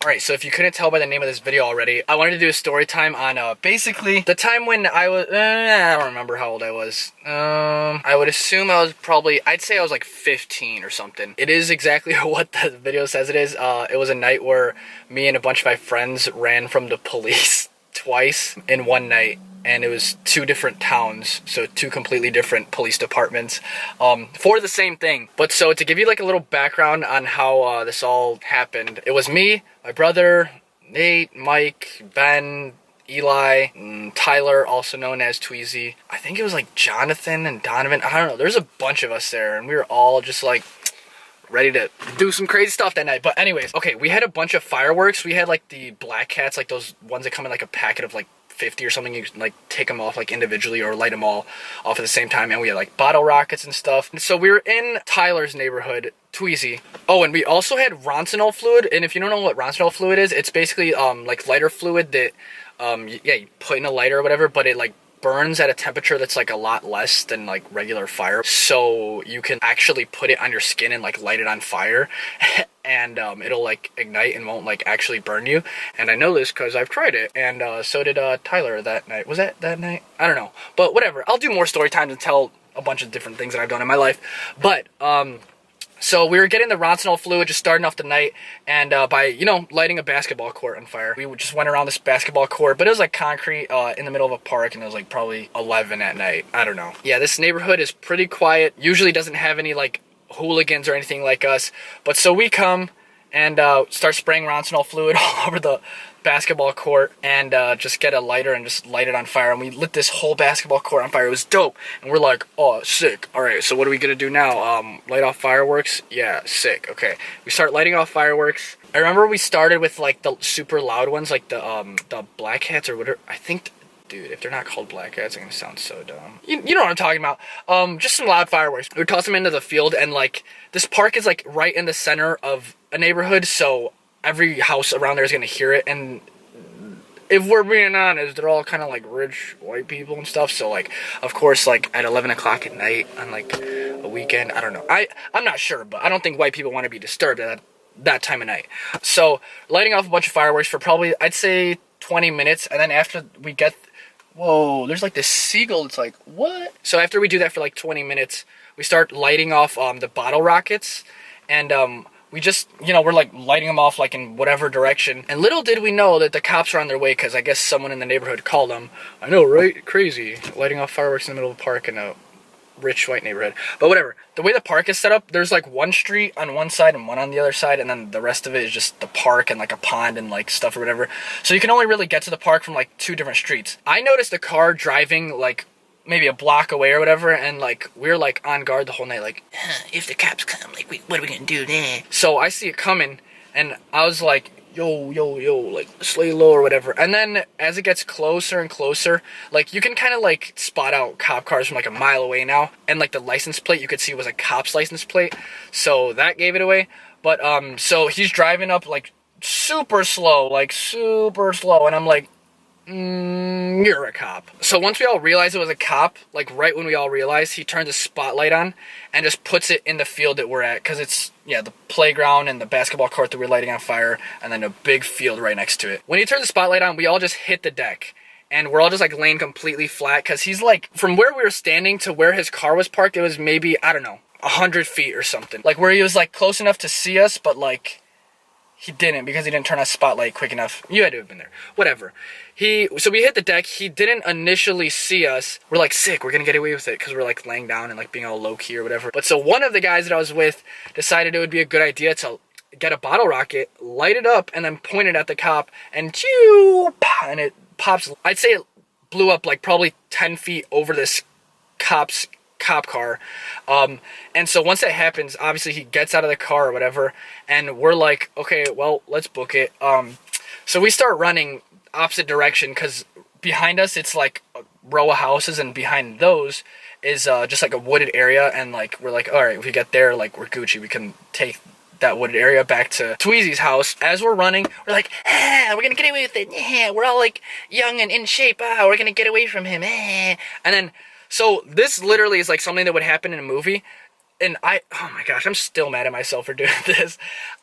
Alright, so if you couldn't tell by the name of this video already, I wanted to do a story time on, basically, the time when I was, I don't remember how old I was. I would assume I was probably, I'd say I was like 15 or something. It is exactly what the video says it is. It was a night where me and a bunch of my friends ran from the police twice in one night. And it was two different towns, so two completely different police departments, for the same thing. But so to give you like a little background on how this all happened, it was me, my brother, Nate, Mike, Ben, Eli, Tyler, also known as Tweezy. I think it was like Jonathan and Donovan. I don't know. There's a bunch of us there, and we were all just like ready to do some crazy stuff that night. But anyways, okay, we had a bunch of fireworks. We had like the black cats, like those ones that come in like a packet of like 50 or something. You can like take them off like individually or light them all off at the same time. And we had like bottle rockets and stuff. And so we were in Tyler's neighborhood, Tweezy. Oh, and we also had Roncinol fluid. And if you don't know what Roncinol fluid is, it's basically like lighter fluid that yeah, you put in a lighter or whatever, but it like burns at a temperature that's like a lot less than like regular fire, so you can actually put it on your skin and like light it on fire and it'll like ignite and won't like actually burn you. And I know this because I've tried it, and so did Tyler that night. Was that night? I don't know, but whatever. I'll do more story times and tell a bunch of different things that I've done in my life. But so we were getting the Roncinol fluid, just starting off the night, and by, you know, lighting a basketball court on fire. We just went around this basketball court, but it was like concrete in the middle of a park, and it was like probably 11 at night. I don't know. Yeah, this neighborhood is pretty quiet. Usually doesn't have any like hooligans or anything like us. But so we come and start spraying Roncinol fluid all over the basketball court, and just get a lighter and just light it on fire. And we lit this whole basketball court on fire. It was dope. And we're like, oh, sick. All right, so what are we gonna do now? Light off fireworks? Yeah, sick. Okay, we start lighting off fireworks. I remember we started with like the super loud ones, like the black hats or whatever. I think, dude, if they're not called black hats, I'm gonna sound so dumb. You know what I'm talking about. Just some loud fireworks. We would toss them into the field, and like this park is like right in the center of a neighborhood, so every house around there is gonna hear it. And if we're being honest, they're all kind of like rich white people and stuff. So like, of course, like at 11 o'clock at night on like a weekend, I don't know. I'm not sure, but I don't think white people want to be disturbed at that time of night. So lighting off a bunch of fireworks for probably, I'd say 20 minutes. And then after we get, whoa, there's like this seagull. It's like, what? So after we do that for like 20 minutes, we start lighting off the bottle rockets. And we just, you know, we're like lighting them off like in whatever direction. And little did we know that the cops were on their way, because I guess someone in the neighborhood called them. I know, right? Crazy. Lighting off fireworks in the middle of a park in a rich white neighborhood. But whatever. The way the park is set up, there's like one street on one side and one on the other side, and then the rest of it is just the park and like a pond and like stuff or whatever. So you can only really get to the park from like two different streets. I noticed a car driving like maybe a block away or whatever, and like we're like on guard the whole night, like if the cops come, like what are we gonna do then? So I see it coming, and I was like, yo, like slay low or whatever. And then as it gets closer and closer, like you can kind of like spot out cop cars from like a mile away now, and like the license plate you could see was a cop's license plate, so that gave it away. But so he's driving up like super slow, and I'm like, you're a cop. So once we all realized it was a cop, like right when we all realized, he turned the spotlight on and just puts it in the field that we're at, because it's, yeah, the playground and the basketball court that we're lighting on fire, and then a big field right next to it. When he turned the spotlight on, we all just hit the deck, and we're all just like laying completely flat, because he's like, from where we were standing to where his car was parked, it was maybe, I don't know, 100 feet or something. Like where he was like close enough to see us, but like he didn't, because he didn't turn on spotlight quick enough. You had to have been there. Whatever. So we hit the deck. He didn't initially see us. We're like, sick, we're gonna get away with it, because we're like laying down and like being all low key or whatever. But so one of the guys that I was with decided it would be a good idea to get a bottle rocket, light it up, and then point it at the cop, and and it pops. I'd say it blew up like probably 10 feet over this cop car. And so once that happens, obviously he gets out of the car or whatever, and we're like, okay, well, let's book it. So we start running opposite direction, because behind us it's like a row of houses, and behind those is just like a wooded area, and like we're like, all right, if we get there, like we're Gucci, we can take that wooded area back to Tweezy's house. As we're running, we're like, we're gonna get away with it. We're all like young and in shape. We're gonna get away from him. And then, so this literally is like something that would happen in a movie. And oh my gosh, I'm still mad at myself for doing this.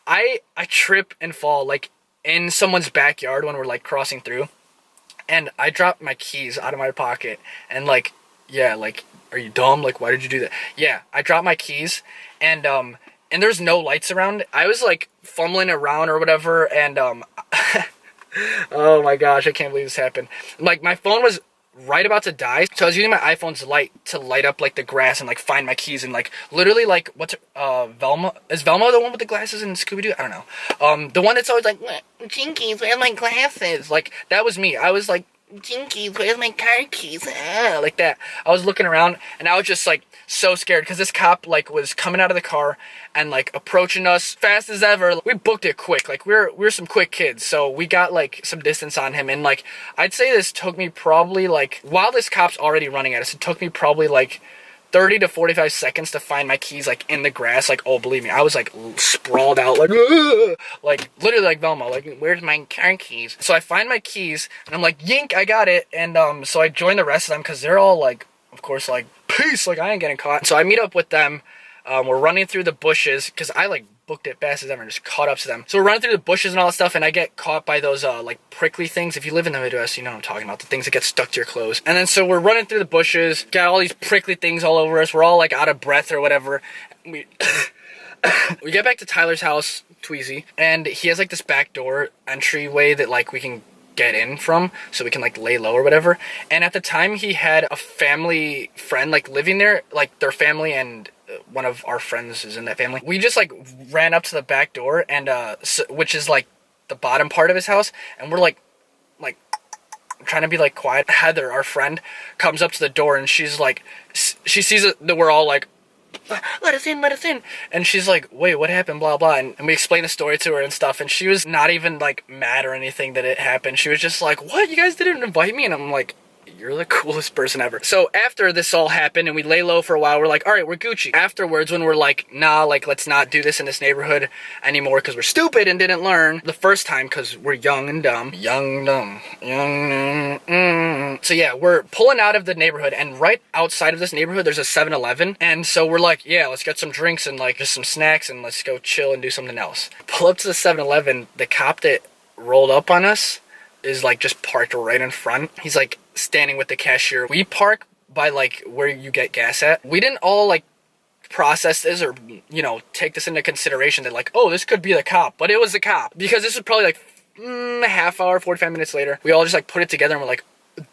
I trip and fall like in someone's backyard when we're like crossing through, and I dropped my keys out of my pocket, and like, yeah, like, are you dumb? Like, why did you do that? Yeah, I dropped my keys, and there's no lights around. I was like fumbling around or whatever, and oh my gosh, I can't believe this happened. Like, my phone was right about to die, so I was using my iPhone's light to light up like the grass and like find my keys, and like literally like, what's Velma? Is Velma the one with the glasses in Scooby-Doo? I don't know. The one that's always like, Jinkies, where's my glasses? Like, that was me. I was like, Jinkies, where's my car keys? Like that. I was looking around, and I was just like so scared because this cop like was coming out of the car and like approaching us fast as ever. We booked it quick. Like, we're some quick kids, so we got like some distance on him, and like I'd say this took me probably like, while this cop's already running at us, it took me probably like 30 to 45 seconds to find my keys like in the grass. Like, oh, believe me, I was like sprawled out like, ugh! Like literally like Velma, like, where's my car keys? So I find my keys and I'm like, yink, I got it. And so I join the rest of them because they're all like, of course, like, peace, like, I ain't getting caught. So I meet up with them. We're running through the bushes because I like booked it fast as ever and just caught up to them. So we're running through the bushes and all that stuff, and I get caught by those like prickly things. If you live in the Midwest, you know what I'm talking about, the things that get stuck to your clothes. And then so we're running through the bushes, got all these prickly things all over us. We're all like out of breath or whatever. We we get back to Tyler's house, Tweezy, and he has like this back door entryway that like we can get in from, so we can like lay low or whatever. And at the time, he had a family friend like living there, like their family, and one of our friends is in that family. We just like ran up to the back door, and which is like the bottom part of his house, and we're like trying to be like quiet. Heather, our friend, comes up to the door, and she's like, she sees that we're all like, let us in, let us in. And she's like, wait, what happened, blah blah. And we explained the story to her and stuff, and she was not even like mad or anything that it happened. She was just like, what, you guys didn't invite me? And I'm like, you're the coolest person ever. So after this all happened and we lay low for a while, we're like, all right, we're Gucci. Afterwards, when we're like, nah, like, let's not do this in this neighborhood anymore because we're stupid and didn't learn the first time because we're young and dumb. Young, dumb. So yeah, we're pulling out of the neighborhood, and right outside of this neighborhood, there's a 7-Eleven. And so we're like, yeah, let's get some drinks and like just some snacks and let's go chill and do something else. Pull up to the 7-Eleven. The cop that rolled up on us is like just parked right in front. He's like standing with the cashier. We park by like where you get gas at. We didn't all like process this or, you know, take this into consideration that like, oh, this could be the cop, but it was the cop, because this was probably like a half hour, 45 minutes later. We all just like put it together and we're like,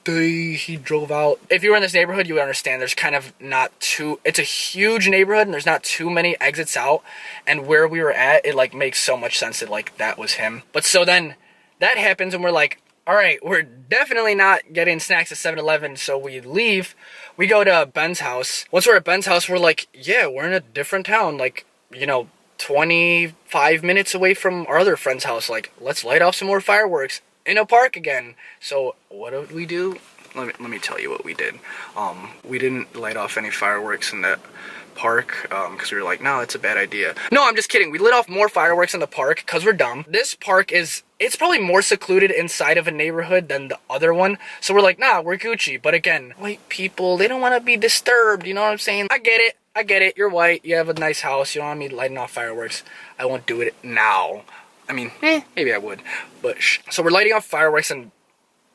he drove out. If you were in this neighborhood, you would understand there's kind of not too, it's a huge neighborhood and there's not too many exits out, and where we were at, it like makes so much sense that like that was him. But so then that happens and we're like, all right, we're definitely not getting snacks at 7-Eleven, so we leave. We go to Ben's house. Once we're at Ben's house, we're like, yeah, we're in a different town, like, you know, 25 minutes away from our other friend's house. Like, let's light off some more fireworks in a park again. So what did we do? Let me tell you what we did. We didn't light off any fireworks in that park because we were like, no, it's a bad idea. No, I'm just kidding. We lit off more fireworks in the park because we're dumb. This park it's probably more secluded inside of a neighborhood than the other one, so we're like, nah, we're Gucci. But again, white people, they don't want to be disturbed, you know what I'm saying? I get it, you're white, you have a nice house, you don't want me lighting off fireworks. I won't do it now. I mean, maybe I would, but so we're lighting off fireworks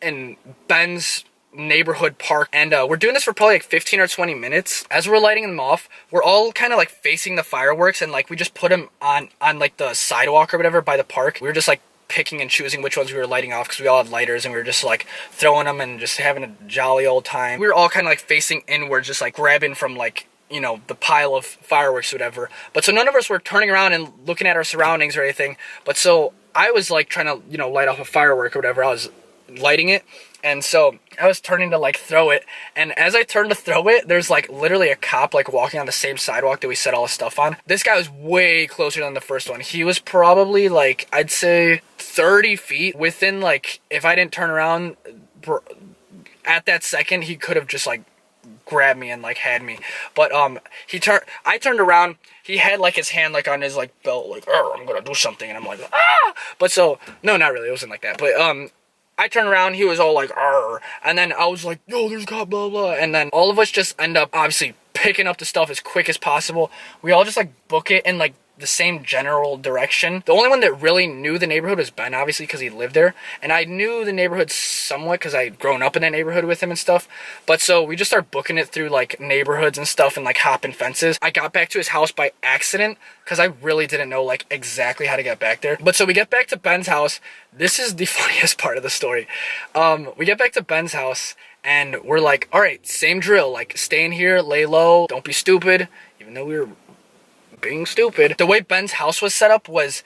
in Ben's neighborhood park, and we're doing this for probably like 15 or 20 minutes. As we're lighting them off, we're all kind of like facing the fireworks, and like we just put them on like the sidewalk or whatever by the park. We were just like picking and choosing which ones we were lighting off because we all had lighters, and we were just like throwing them and just having a jolly old time. We were all kind of like facing inward, just like grabbing from like, you know, the pile of fireworks or whatever. But so none of us were turning around and looking at our surroundings or anything. But so I was like trying to, you know, light off a firework or whatever. I was lighting it, and so I was turning to like throw it, and as I turned to throw it, there's like literally a cop like walking on the same sidewalk that we set all the stuff on. This guy was way closer than the first one. He was probably like, I'd say 30 feet within, like, if I didn't turn around at that second, he could have just like grabbed me and like had me. But I turned around, he had like his hand like on his like belt, like, I'm gonna do something, and I'm like, ah. But so no, not really, it wasn't like that. But I turned around, he was all like, arr, and then I was like, yo, there's a cop, blah, blah, and then all of us just end up, obviously, picking up the stuff as quick as possible. We all just, like, book it and, like, the same general direction. The only one that really knew the neighborhood was Ben, obviously, because he lived there. And I knew the neighborhood somewhat because I'd grown up in that neighborhood with him and stuff. But so we just started booking it through like neighborhoods and stuff and like hopping fences. I got back to his house by accident because I really didn't know like exactly how to get back there. But so we get back to Ben's house. This is the funniest part of the story. We get back to Ben's house and we're like, all right, same drill. Like, stay in here, lay low, don't be stupid. Even though we were being stupid. The way Ben's house was set up was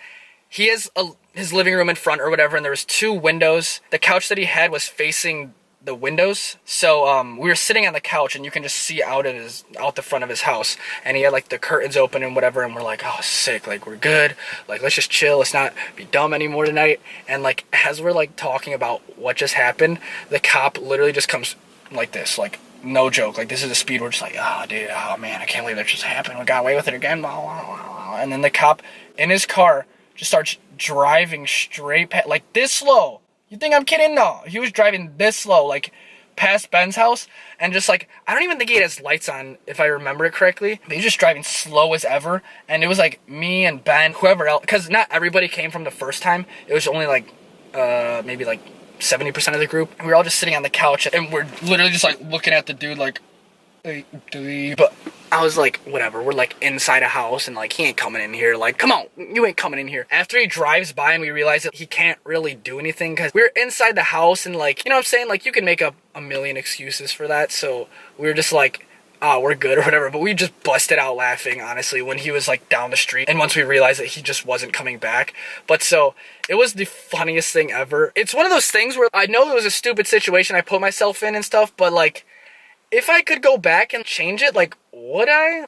he has his living room in front or whatever, and there was 2 windows. The couch that he had was facing the windows, so we were sitting on the couch and you can just see out the front of his house, and he had like the curtains open and whatever, and we're like, oh sick, like we're good, like let's just chill, let's not be dumb anymore tonight. And like as we're like talking about what just happened, the cop literally just comes like this, like no joke, like this is a speed, we're just like, oh dude, oh man, I can't believe that just happened, we got away with it again. And then the cop in his car just starts driving straight past, like this slow. You think I'm kidding? No, he was driving this slow, like past Ben's house, and just like, I don't even think he had his lights on, if I remember it correctly. But he was just driving slow as ever, and it was like me and Ben, whoever else, because not everybody came from the first time. It was only like maybe like 70% of the group. And we were all just sitting on the couch, and we're literally just like looking at the dude like, hey, but I was like, whatever, we're like inside a house and like he ain't coming in here, like come on, you ain't coming in here. After he drives by and we realize that he can't really do anything because we're inside the house, and like, you know what I'm saying, like you can make up a million excuses for that. So we were just like, oh, we're good or whatever, but we just busted out laughing, honestly, when he was like down the street, and once we realized that he just wasn't coming back. But so it was the funniest thing ever. It's one of those things where I know it was a stupid situation I put myself in and stuff, but like if I could go back and change it, like, would I?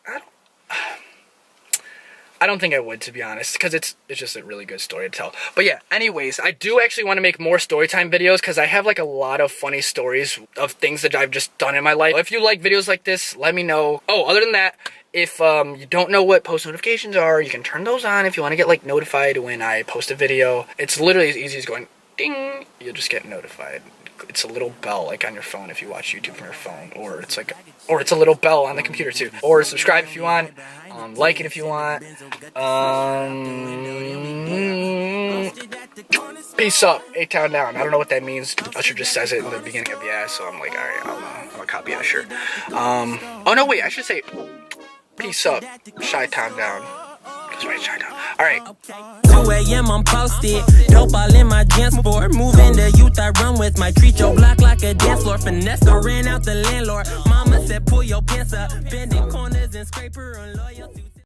I don't think I would, to be honest, because it's just a really good story to tell. But yeah, anyways, I do actually want to make more storytime videos because I have like a lot of funny stories of things that I've just done in my life. If you like videos like this, let me know. Oh, other than that, if you don't know what post notifications are, you can turn those on if you want to get like notified when I post a video. It's literally as easy as going ding, you'll just get notified. It's a little bell like on your phone if you watch YouTube from your phone, or it's like, or it's a little bell on the computer too. Or subscribe if you want, like it if you want. Peace up, A-Town down. I don't know what that means. Usher just says it in the beginning of the ad, so I'm like, all right, I'll copy Usher. Oh no, wait, I should say peace up, Chi-Town down. Alright. 2 a.m. I'm posted. Dope all in my dance floor. Moving the youth I run with. My treat your block like a dance floor. Finesse ran out the landlord. Mama said pull your pants up. Bending corners and scraper on loyalty.